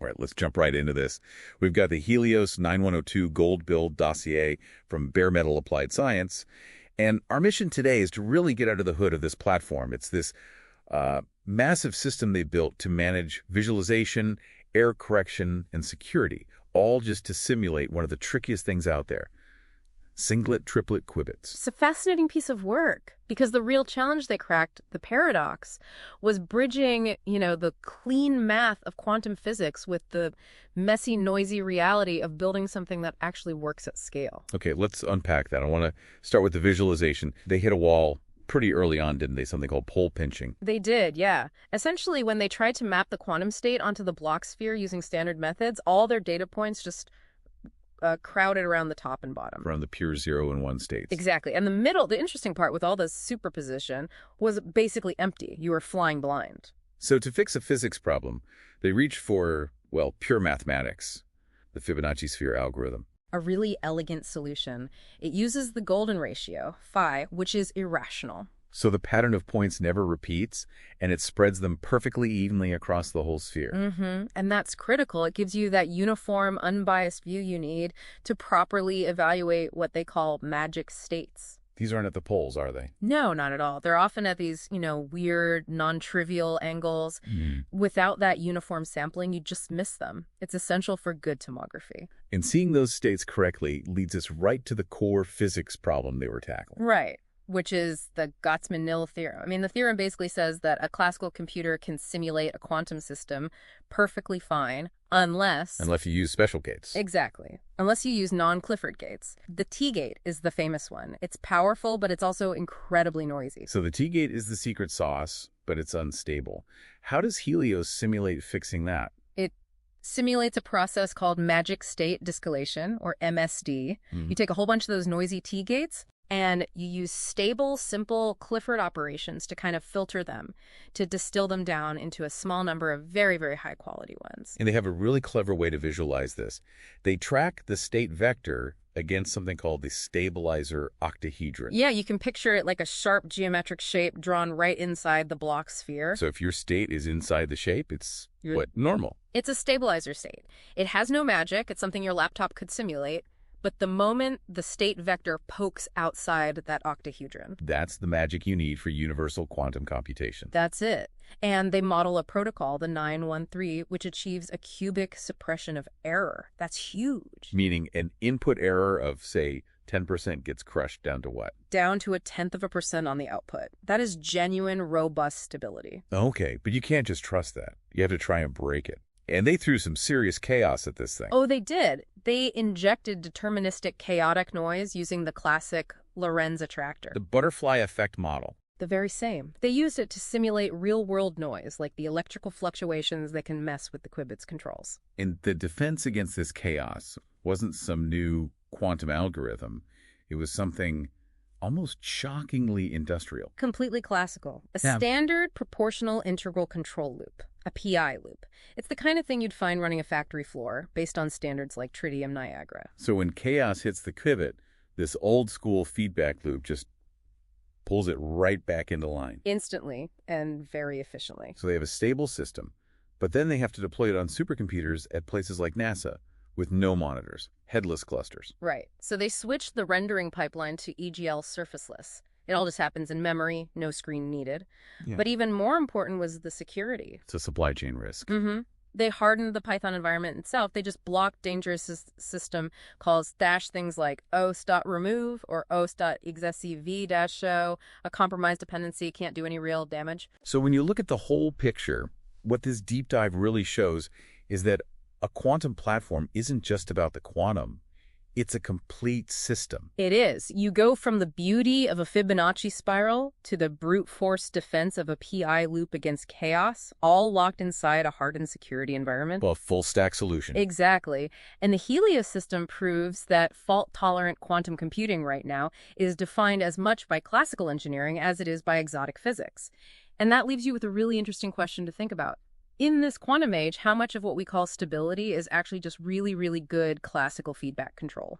All right, let's jump right into this. We've got the HELIOS 9102 Gold Build Dossier from Bare Metal Applied Science. And our mission today is to really get under the hood of this platform. It's this massive system they built to manage visualization, error correction, and security, all just to simulate one of the trickiest things out there: singlet, triplet qubits. It's a fascinating piece of work because the real challenge they cracked, the paradox, was bridging, the clean math of quantum physics with the messy, noisy reality of building something that actually works at scale. Okay, let's unpack that. I want to start with the visualization. They hit a wall pretty early on, didn't they? Something called pole pinching. They did, yeah. Essentially, when they tried to map the quantum state onto the block sphere using standard methods, all their data points just crowded around the top and bottom. Around the pure 0 and 1 states. Exactly. And the middle, the interesting part with all this superposition, was basically empty. You were flying blind. So to fix a physics problem, they reached for, well, pure mathematics, the Fibonacci sphere algorithm. A really elegant solution. It uses the golden ratio, phi, which is irrational. So the pattern of points never repeats, and it spreads them perfectly evenly across the whole sphere. And that's critical. It gives you that uniform, unbiased view you need to properly evaluate what they call magic states. These aren't at the poles, are they? No, not at all. They're often at these, weird, non-trivial angles. Without that uniform sampling, you just miss them. It's essential for good tomography. And seeing those states correctly leads us right to the core physics problem they were tackling. Right. Which is the Gottman-Nil theorem. I mean, the theorem basically says that a classical computer can simulate a quantum system perfectly fine unless you use special gates. Exactly. Unless you use non-Clifford gates. The T-gate is the famous one. It's powerful, but it's also incredibly noisy. So the T-gate is the secret sauce, but it's unstable. How does HELIOS simulate fixing that? It simulates a process called magic state distillation, or MSD. You take a whole bunch of those noisy T-gates, and you use stable, simple Clifford operations to kind of filter them, to distill them down into a small number of very, very high-quality ones. And they have a really clever way to visualize this. They track the state vector against something called the stabilizer octahedron. Yeah, you can picture it like a sharp geometric shape drawn right inside the block sphere. So if your state is inside the shape, it's normal. It's a stabilizer state. It has no magic. It's something your laptop could simulate. But the moment the state vector pokes outside that octahedron. That's the magic you need for universal quantum computation. That's it. And they model a protocol, the 913, which achieves a cubic suppression of error. That's huge. Meaning an input error of, say, 10% gets crushed down to what? Down to 0.1% on the output. That is genuine, robust stability. Okay, but you can't just trust that. You have to try and break it. And they threw some serious chaos at this thing. Oh, they did. They injected deterministic chaotic noise using the classic Lorenz attractor. The butterfly effect model. The very same. They used it to simulate real-world noise, like the electrical fluctuations that can mess with the qubits controls. And the defense against this chaos wasn't some new quantum algorithm. It was something almost shockingly industrial. Completely classical. A standard proportional integral control loop. A PI loop. It's the kind of thing you'd find running a factory floor based on standards like Tritium Niagara. So when chaos hits the qubit, this old-school feedback loop just pulls it right back into line. Instantly and very efficiently. So they have a stable system, but then they have to deploy it on supercomputers at places like NASA with no monitors, headless clusters. Right. So they switched the rendering pipeline to EGL surfaceless. It all just happens in memory, no screen needed. Yeah. But even more important was the security. It's a supply chain risk. They hardened the Python environment itself. They just blocked dangerous system calls things like os.remove or os.execv-show. A compromised dependency can't do any real damage. So when you look at the whole picture, what this deep dive really shows is that a quantum platform isn't just about the quantum. It's a complete system. It is. You go from the beauty of a Fibonacci spiral to the brute force defense of a PI loop against chaos, all locked inside a hardened security environment. Well, a full stack solution. Exactly. And the HELIOS system proves that fault-tolerant quantum computing right now is defined as much by classical engineering as it is by exotic physics. And that leaves you with a really interesting question to think about. In this quantum age, how much of what we call stability is actually just really, really good classical feedback control?